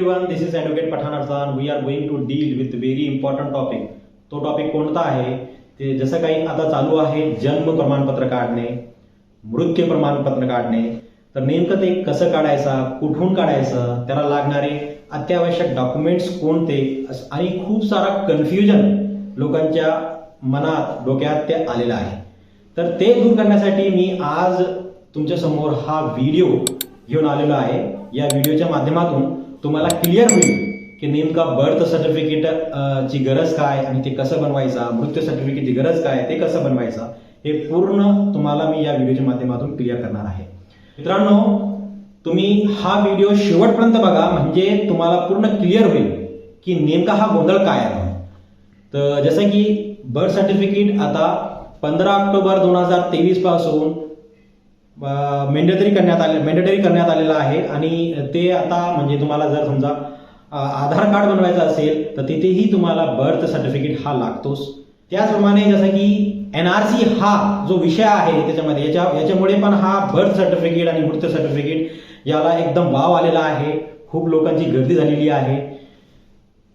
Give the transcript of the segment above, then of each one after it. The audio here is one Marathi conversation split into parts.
everyone, this is Advocate Pathan Arzan. We are going to deal with very important topic. तो टॉपिक कोणता आहे ते जसं काही आता चालू आहे, जन्म प्रमाणपत्र काढणे, मृत्यू प्रमाणपत्र काढणे. तर नेमकं ते कसं काढायचं, कुठून काढायचं, त्याला लागणारे अत्यावश्यक डॉक्युमेंट्स कोणते आणि खूप सारा कन्फ्युजन लोकांच्या मनात डोक्यात ते आलेलं आहे. तर ते दूर करण्यासाठी मी आज तुमच्या समोर हा व्हिडिओ घेऊन आलेलो आहे. या व्हिडिओच्या माध्यमातून तुम्हाला क्लिअर होईल की नेमका बर्थ सर्टिफिकेट ची गरज काय आणि ते कसं बनवायचा, मृत्यू सर्टिफिकेटची गरज काय, ते कसं बनवायचं, हे पूर्ण तुम्हाला मी या व्हिडिओच्या माध्यमातून क्लिअर करणार आहे. मित्रांनो, तुम्ही हा व्हिडिओ शेवटपर्यंत बघा, म्हणजे तुम्हाला पूर्ण क्लिअर होईल की नेमका हा गोंधळ काय आहे. तर जसं की बर्थ सर्टिफिकेट आता 15 ऑक्टोबर 2023 पासून मेंडेटरी करण्यात आलेलं आहे आणि ते आता म्हणजे तुम्हाला जर समजा आधार कार्ड बनवायचं असेल तर तिथेही तुम्हाला बर्थ सर्टिफिकेट हा लागतोच. त्याचप्रमाणे जसं की NRC हा जो विषय आहे त्याच्यामध्ये याच्यामुळे पण हा बर्थ सर्टिफिकेट आणि मृत्यू सर्टिफिकेट याला एकदम वाव आलेला आहे. खूप लोकांची गर्दी झालेली आहे.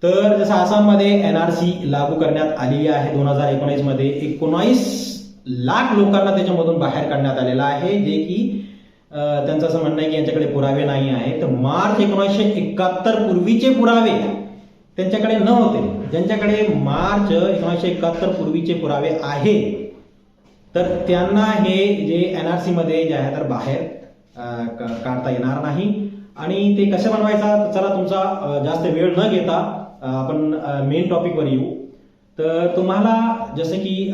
तर जसं आसाममध्ये NRC लागू करण्यात आलेली आहे 2019 मध्ये 19 लाख लोकांना त्याच्यामधून बाहेर काढण्यात आलेला आहे, जे की त्यांचं असं म्हणणं आहे की यांच्याकडे पुरावे नाही आहे. तर मार्च 1971 पूर्वीचे पुरावे त्यांच्याकडे न होते. ज्यांच्याकडे मार्च 1971 पूर्वीचे पुरावे आहे तर त्यांना हे जे NRC मध्ये जे आहे तर बाहेर काढता येणार नाही. आणि ते कसं बनवायचा, चला तुमचा जास्त वेळ न घेता आपण मेन टॉपिकवर येऊ. तर तुम्हाला जसं की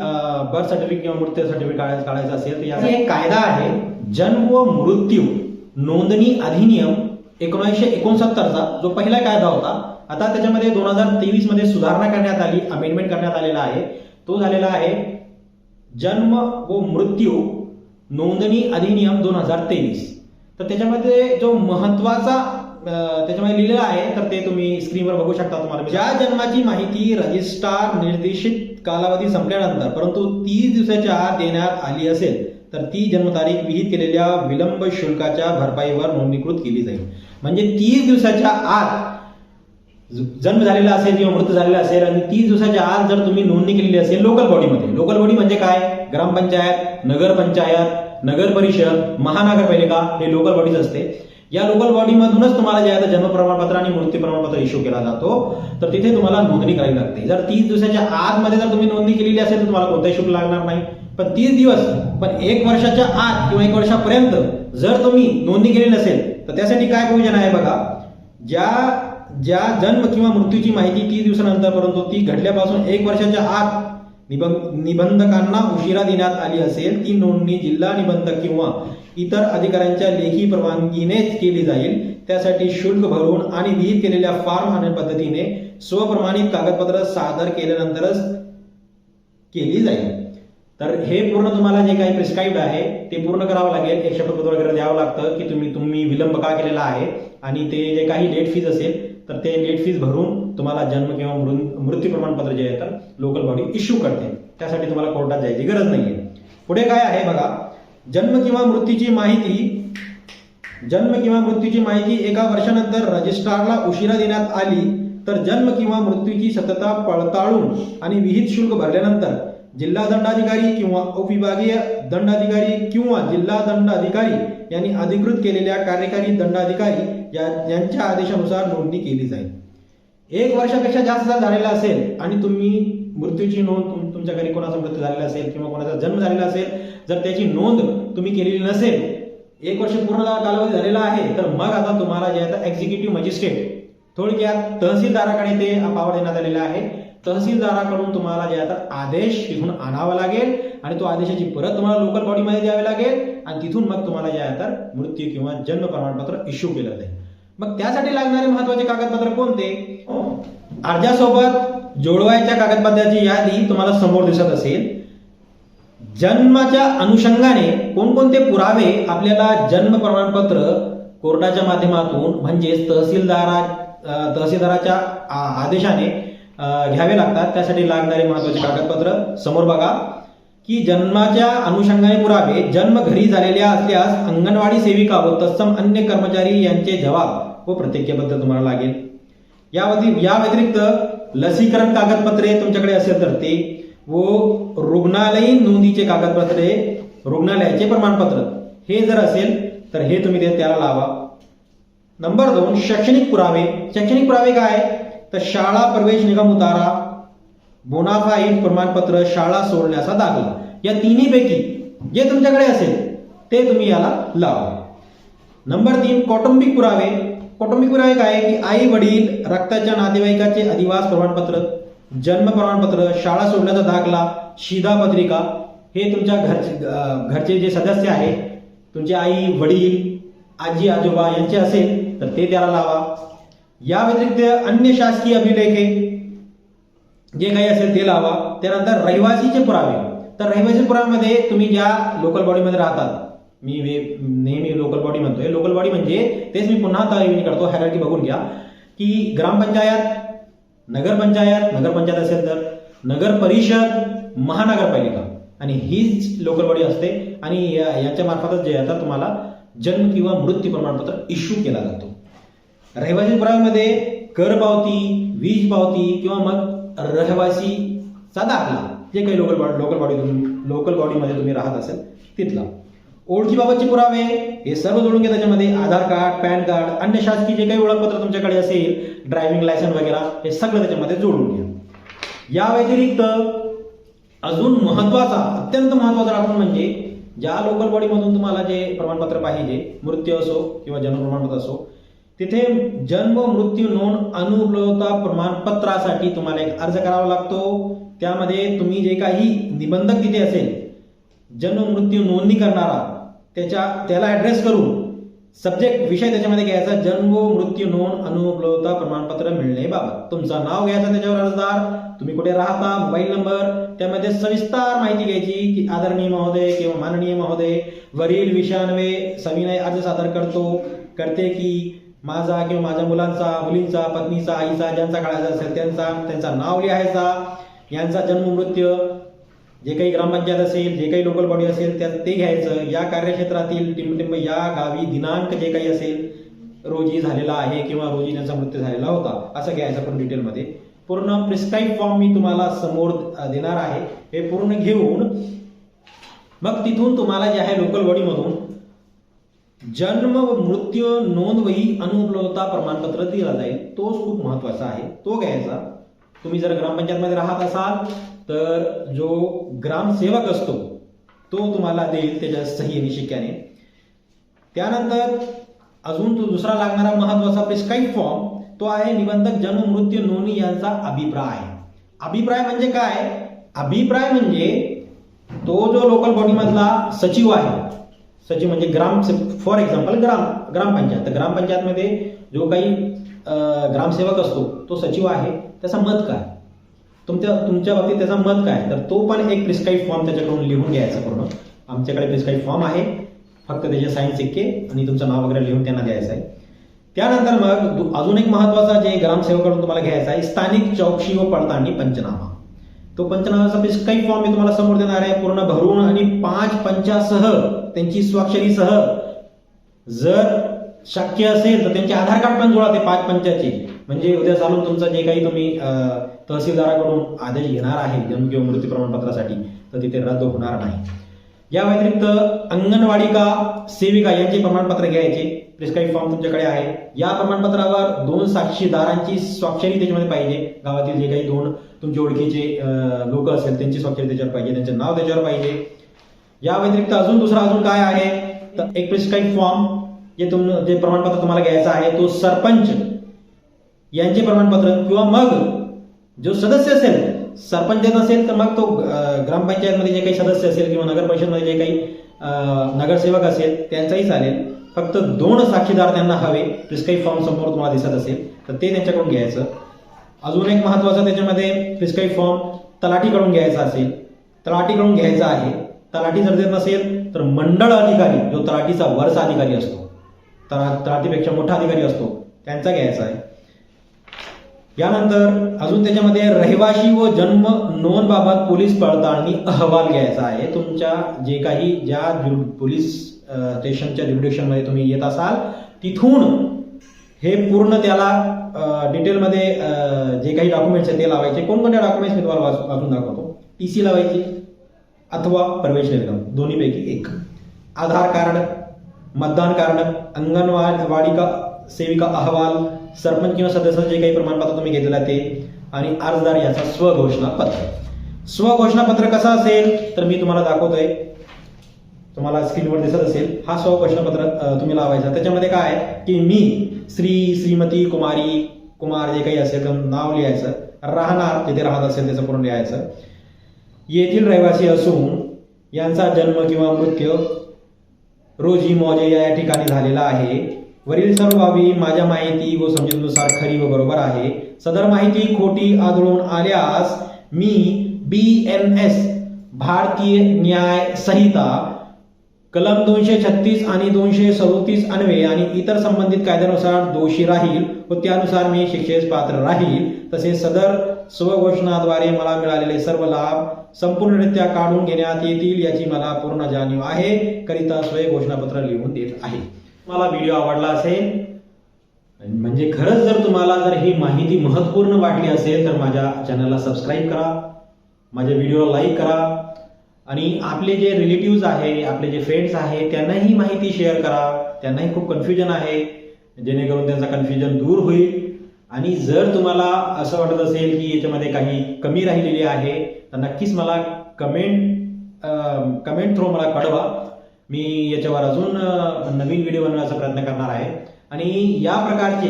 बर्थ सर्टिफिकेट किंवा मृत्यू सर्टिफिकेट काढायचं असेल तर याचा एक कायदा आहे, जन्म व मृत्यू नोंदणी अधिनियम 1969चा जो पहिला कायदा होता. आता त्याच्यामध्ये 2023 मध्ये सुधारणा करण्यात आली, अमेंडमेंट करण्यात आलेला आहे. तो झालेला आहे जन्म व मृत्यू नोंदणी अधिनियम 2023. तर त्याच्यामध्ये जो महत्वाचा त्याच्यामध्ये लिहिलेलं आहे तर ते तुम्ही स्क्रीनवर बघू शकता. तुम्हाला ज्या जन्माची माहिती रजिस्ट्रार निर्देशित कालावधी संपल्यानंतर परंतु 30 दिवसाच्या आत देण्यात आली असेल तर ती जन्मतारीख विहित केलेल्या विलंब शुल्काच्या भरपाईवर नोंदणीकृत केली जाईल. म्हणजे 30 दिवसाच्या आत जन्म झालेला असेल किंवा मृत्यू झालेला असेल आणि 30 दिवसाच्या आत जर तुम्ही नोंदणी केलेली असेल लोकल बॉडीमध्ये. लोकल बॉडी म्हणजे काय, ग्रामपंचायत, नगरपंचायत, नगर परिषद, महानगरपालिका हे लोकल बॉडीज असते. या लोकल बॉडी मधूनच तुम्हाला जे आहे जन्म प्रमाणपत्र आणि मृत्यू प्रमाणपत्र इश्यू केला जातो. तर तिथे तुम्हाला नोंदणी करावी लागते. जर 30 दिवसाच्या आत मध्ये जर तुम्ही नोंदणी केलेली असेल तर तुम्हाला कोणताही शुल्क लागणार नाही. पण 30 दिवस पण 1 वर्षाच्या आत किंवा 1 वर्षापर्यंत जर तुम्ही नोंदणी केली नसेल तर त्यासाठी काय प्रोविजन आहे बघा. ज्या जन्म किंवा मृत्यूची माहिती 30 दिवसानंतर परंतु ती घडल्यापासून 1 वर्षाच्या आत निबंधकांना उशिरा देण्यात आली असेल ती नोंदणी जिल्हा निबंधक किंवा इतर अधिकाऱ्यांच्या लेखी परवानगीनेच केली जाईल. त्यासाठी शुल्क भरून आणि विहित केलेल्या फॉर्म आणि पद्धतीने स्वप्रमाणित कागदपत्र सादर केल्यानंतरच केली जाईल. तर हे पूर्ण तुम्हाला जे काही प्रिस्क्राईब्ड आहे ते पूर्ण करावं लागेल. एक शपथपत्र वगैरे द्यावं लागतं की तुम्ही विलंब का केलेला आहे आणि ते जे काही लेट फीज असेल तर ते लेट फीज भरून तुम्हाला जन्म किंवा मृत्यू प्रमाणपत्र जे आहे तर लोकल बॉडी इश्यू करते. त्यासाठी तुम्हाला कोर्टात जायची गरज नाहीये. पुढे काय आहे बघा, जन्म किंवा मृत्यूची माहिती 1 वर्षानंतर रजिस्ट्रारला उशिरा देण्यात आली तर जन्म किंवा मृत्यूची सत्यता पडताळून आणि विहित शुल्क भरल्यानंतर जिल्हा दंडाधिकारी किंवा उपविभागीय दंडाधिकारी किंवा जिल्हा दंडाधिकारी यांनी अधिकृत केलेल्या कार्यकारी दंडाधिकारी यांच्या आदेशानुसार नोंदणी केली जाईल. 1 वर्षापेक्षा जास्त झालेला असेल आणि तुम्ही मृत्यूची नोंद, तुमच्या घरी कोणाचा मृत्यू झालेला असेल किंवा कोणाचा जन्म झालेला असेल, जर त्याची नोंद तुम्ही केलेली नसेल, 1 वर्ष पूर्ण कालावधी झालेला आहे, तर मग आता तुम्हाला जे आहे एक्झिक्युटिव्ह मजिस्ट्रेट, थोडक्यात तहसीलदाराकडे ते पावर देण्यात आलेला आहे. तहसीलदाराकडून तुम्हाला जे आहे तर आदेश तिथून आणावा लागेल आणि तो आदेशाची परत तुम्हाला लोकल बॉडीमध्ये द्यावी लागेल आणि तिथून मग तुम्हाला जे आहे तर मृत्यू किंवा जन्म प्रमाणपत्र इश्यू केलं जाईल. मग त्यासाठी लागणारे महत्वाचे कागदपत्र कोणते, अर्जासोबत जोडवायच्या कागदपत्राची यादी तुम्हाला समोर दिसत असेल. जन्माच्या अनुषंगाने कोणकोणते पुरावे आपल्याला जन्म प्रमाणपत्र कोर्टाच्या माध्यमातून म्हणजेच तहसीलदाराच्या आदेशाने घ्यावे लागतात. त्यासाठी लागणारे महत्वाचे कागदपत्र समोर बघा की जन्माच्या अनुषंगाने पुरावे, जन्म घरी झालेल्या असल्यास अंगणवाडी सेविका व तत्सम अन्य कर्मचारी यांचे जबाब व प्रत्येकीबद्दल तुम्हाला लागेल. या व्यतिरिक्त लसीकरण कागदपत्रे तुमच्याकडे असेल तर ते, व रुग्णालयीन नोंदीचे कागदपत्रे, रुग्णालयाचे प्रमाणपत्र हे जर असेल तर हे तुम्ही त्याला लावा. नंबर 2, शैक्षणिक पुरावे. शैक्षणिक पुरावे काय? तर शाळा प्रवेश निगम उतारा, बोनाफाईड प्रमाणपत्र, शाळा सोडण्याचा दाखला, या तिन्हीपैकी जे तुमच्याकडे असेल ते तुम्ही याला लावा. नंबर 3, कौटुंबिक पुरावे. कौटुंबिक पुरावे काय? की आई वडील, रक्ताच्या नातेवाईकाचे अधिवास प्रमाणपत्र, जन्म प्रमाणपत्र, शाळा सोडण्याचा दाखला, शिधापत्रिका, हे तुमच्या घरचे जे सदस्य आहेत, तुमचे आई वडील, आजी आजोबा यांचे असेल तर ते त्याला लावा. या व्यतिरिक्त अन्य शासकीय अभिलेखे जे काही असेल ते लावा. त्यानंतर रहिवासीचे पुरावे. तर रहिवासी पुराव्यामध्ये तुम्ही ज्या लोकल बॉडीमध्ये राहतात, मी नेहमी लोकल बॉडी म्हणतोय, लोकल बॉडी म्हणजे तेच मी पुन्हा तालमी करतो, हायरार्की बघून घ्या की ग्रामपंचायत, नगरपंचायत असेल तर नगर परिषद, महानगरपालिका, आणि हीच लोकल बॉडी असते. आणि यांच्या मार्फतच जे आता तुम्हाला जन्म किंवा मृत्यू प्रमाणपत्र इश्यू केला जातो. रहिवासी पुराव्यामध्ये कर पावती, वीज पावती किंवा मग रहिवासीचा दाखला, जे काही लोकल बॉडीमध्ये तुम्ही राहत असेल तिथला. ओळखीबाबतचे पुरावे हे सर्व जोडून घ्या. त्याच्यामध्ये आधार कार्ड, पॅन कार्ड, अन्य शासकीय जे काही ओळखपत्र तुमच्याकडे असेल, ड्रायव्हिंग लायसन्स वगैरे, हे सगळं त्याच्यामध्ये जोडून घ्या. या व्यतिरिक्त अजून महत्वाचा, अत्यंत महत्वाचा दाखला म्हणजे ज्या लोकल बॉडीमधून तुम्हाला जे प्रमाणपत्र पाहिजे, मृत्यू असो किंवा जन्म प्रमाणपत्र असो, तिथे जन्म मृत्यू नोंद अनुपलब्धता प्रमाणपत्रासाठी तुम्हाला एक अर्ज करावा लागतो. त्यामध्ये तुम्ही जे काही निबंधक तिथे असेल, जन्म मृत्यू नोंदणी करणारा, त्याला ऍड्रेस करून सब्जेक्ट विषय त्याच्यामध्ये घ्यायचा, जन्म मृत्यू नोंद अनुपलब्धता प्रमाणपत्र मिळण्याबाबत. तुमचं नाव घ्यायचं त्याच्यावर, अर्जदार, तुम्ही कुठे राहता, मोबाईल नंबर, त्यामध्ये सविस्तर माहिती घ्यायची की आदरणीय महोदय किंवा माननीय महोदय, वरील विषयान्वये सविनय अर्ज सादर करते की माझा किंवा माझ्या मुलांचा, मुलींचा, पत्नीचा, आईचा, ज्यांचा काढायचा असेल त्यांचा नाव लिहायचा, यांचा जन्म मृत्यू, जे काही ग्रामपंचायत असेल, जे काही लोकल बॉडी असेल ते घ्यायचं. या कार्यक्षेत्रातील टिंबटिंब या गावी दिनांक जे काही असेल, रोजी झालेला आहे किंवा रोजी त्यांचा मृत्यू झालेला होता, असं घ्यायचं. पण डिटेलमध्ये पूर्ण प्रिस्क्राईब फॉर्म मी तुम्हाला समोर देणार आहे, हे पूर्ण घेऊन मग तिथून तुम्हाला जे आहे लोकल बॉडीमधून जन्म मृत्यू नोंदवही अनुपलब्धता प्रमाणपत्र दिला जाईल. तोच खूप महत्वाचा आहे, तो घ्यायचा. तुम्ही जर ग्रामपंचायतमध्ये राहत असाल तर जो ग्रामसेवक असतो तो तुम्हाला देईल त्याच्या सही आणि शिक्क्याने. त्यानंतर अजून तो दुसरा लागणारा महत्वाचा प्रिस्क्राईब फॉर्म, तो आहे निबंधक जन्म मृत्यू नोंदणी यांचा अभिप्राय. अभिप्राय म्हणजे काय? अभिप्राय म्हणजे तो जो लोकल बॉडी मधला सचिव आहे, सचिव म्हणजे फॉर एक्झाम्पल ग्रामपंचायत, तर ग्रामपंचायतमध्ये जो काही ग्रामसेवक असतो तो सचिव आहे, त्याचा मत काय, तुमच्या बाबतीत त्याचा मत काय, तर तो पण एक प्रिस्क्राईब फॉर्म त्याच्याकडून लिहून घ्यायचा पूर्ण. आमच्याकडे प्रिस्क्राईब फॉर्म आहे, फक्त त्याचे साईन सिक्के आणि तुमचं नाव वगैरे लिहून त्यांना द्यायचं आहे. त्यानंतर मग अजून एक महत्वाचा जे ग्रामसेवकाकडून तुम्हाला घ्यायचा आहे, स्थानिक चौकशी व पडताळणी पंचनामा. तो पंचनामाचा प्रिस्क्राईब फॉर्म मी तुम्हाला समोर देणार आहे, पूर्ण भरून आणि 5 पंचासह त्यांची स्वाक्षरीसह. जर शक्य असेल तर त्यांचे आधार कार्ड पण जोडा ते 5 पंचाचे, म्हणजे उद्या चालून तुमचं जे काही तुम्ही तहसीलदाराकडून आदेश घेणार आहे जन्म किंवा मृत्यू प्रमाणपत्रासाठी, तर तिथे रद्द होणार नाही. या व्यतिरिक्त अंगणवाडिका सेविका यांचे प्रमाणपत्र घ्यायचे, प्रिस्क्राईब फॉर्म तुमच्याकडे आहे. या प्रमाणपत्रावर 2 साक्षीदारांची स्वाक्षरी त्याच्यामध्ये पाहिजे. गावातील जे काही 2 तुमच्या ओळखीचे लोक असेल त्यांची स्वाक्षरी त्याच्यावर पाहिजे, त्यांचे नाव त्याच्यावर पाहिजे. या व्यतिरिक्त अजून काय आहे, तर एक प्रिस्क्राईब फॉर्म जे प्रमाणपत्र तुम्हाला घ्यायचं आहे, तो सरपंच यांचे प्रमाणपत्र, किंवा मग जो सदस्य असेल, सरपंच नसेल तर मग तो ग्रामपंचायतमध्ये जे काही सदस्य असेल किंवा नगर परिषदमध्ये जे काही नगरसेवक असेल त्यांचाही चालेल. फक्त 2 साक्षीदार त्यांना हवे. प्रिस्क्राईब फॉर्म समोर तुम्हाला दिसत असेल तर ते त्यांच्याकडून घ्यायचं. अजून एक महत्वाचं त्याच्यामध्ये प्रिस्क्राईब फॉर्म तलाठीकडून घ्यायचा असेल, तलाठीकडून घ्यायचा आहे. तलाठी जर देत नसेल तर मंडळ अधिकारी, जो तलाठीचा वरचा अधिकारी असतो, तलाठीपेक्षा मोठा अधिकारी असतो, त्यांचा घ्यायचा आहे. यानंतर अजून त्याच्यामध्ये रहिवाशी व जन्म नोंद बाबत पोलीस पडताळणी अहवाल घ्यायचा आहे. तुमच्या जे काही ज्या पोलीस स्टेशनच्या ज्युरिडिक्शनमध्ये तुम्ही येत असाल तिथून हे पूर्ण त्याला डिटेलमध्ये जे काही डॉक्युमेंट्स आहेत ते लावायचे. कोणकोणत्या डॉक्युमेंट्स मी तुम्हाला वाचून दाखवतो. टीसी लावायची अथवा प्रवेश निर्गम दोन्हीपैकी एक, आधार कार्ड, मतदान कार्ड, अंगणवाडी का सेविका अहवाल, सरपंच किंवा सदस्य जे काही प्रमाणपत्र तुम्ही घेतलेलं आहे ते, आणि अर्जदार याचा स्वघोषणापत्र. स्वघोषणापत्र कसं असेल तर मी तुम्हाला दाखवतोय, तुम्हाला स्क्रीनवर दिसत असेल. हा स्वघोषणापत्र तुम्ही लावायचा. त्याच्यामध्ये काय आहे की मी श्री, श्रीमती, कुमारी, कुमार जे काही असेल तर नाव लिहायचं, राहणार जिथे राहत असेल त्याचं पूर्ण लिहायचं, येथील रहिवासी असून यांचा जन्म किंवा मृत्यू रोजी मौजे या ठिकाणी झालेला आहे. वरील सर्व बाबी माझ्या माहिती व समजुतीनुसार खरी व बरोबर आहे. सदर माहिती खोटी आढळून आल्यास मी BNS भारतीय न्याय संहिता कलम 236 आणि 237 अन्वये आणि इतर संबंधित कायद्यानुसार दोषी राहील व त्यानुसार मी शिक्षेस पात्र राहील. तसेच सदर स्वघोषणाद्वारे मला मिळालेले सर्व लाभ संपूर्णरित्या काढून घेण्यात येतील याची मला पूर्ण जाणीव आहे, करिता स्वघोषणापत्र लिहून देत आहे. मला व्हिडिओ आवडला असेल म्हणजे खरंच जर तुम्हाला जर ही माहिती महत्त्वपूर्ण वाटली असेल तर माझ्या चॅनलला सबस्क्राईब करा, माझ्या व्हिडिओला लाईक करा, आणि आपले जे रिलेटिव्स आहे, आपले जे फ्रेंड्स आहे त्यांनाही माहिती शेअर करा. त्यांनाही खूप कन्फ्युजन आहे, जेणेकरून त्यांचा कन्फ्युजन दूर होईल. आणि जर तुम्हाला असं वाटत असेल की याच्यामध्ये काही कमी राहिलेली आहे तर नक्कीच मला कमेंट थ्रू मला कळवा. मी याच्यावर अजून नवीन व्हिडिओ बनवण्याचा प्रयत्न करणार आहे. आणि या प्रकारचे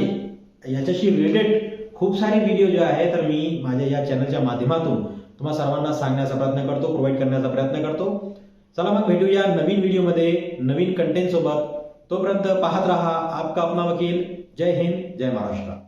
याच्याशी रिलेटेड खूप सारे व्हिडिओ जे आहे तर मी माझ्या या चॅनलच्या माध्यमातून तुम्हा सर्वांना सांगण्याचा प्रयत्न करतो, प्रोव्हाइड करण्याचा प्रयत्न करतो. चला मग भेटूया नवीन व्हिडिओमध्ये नवीन कंटेंट सोबत. तोपर्यंत पाहत रहा आपका अपना वकील. जय हिंद, जय महाराष्ट्र.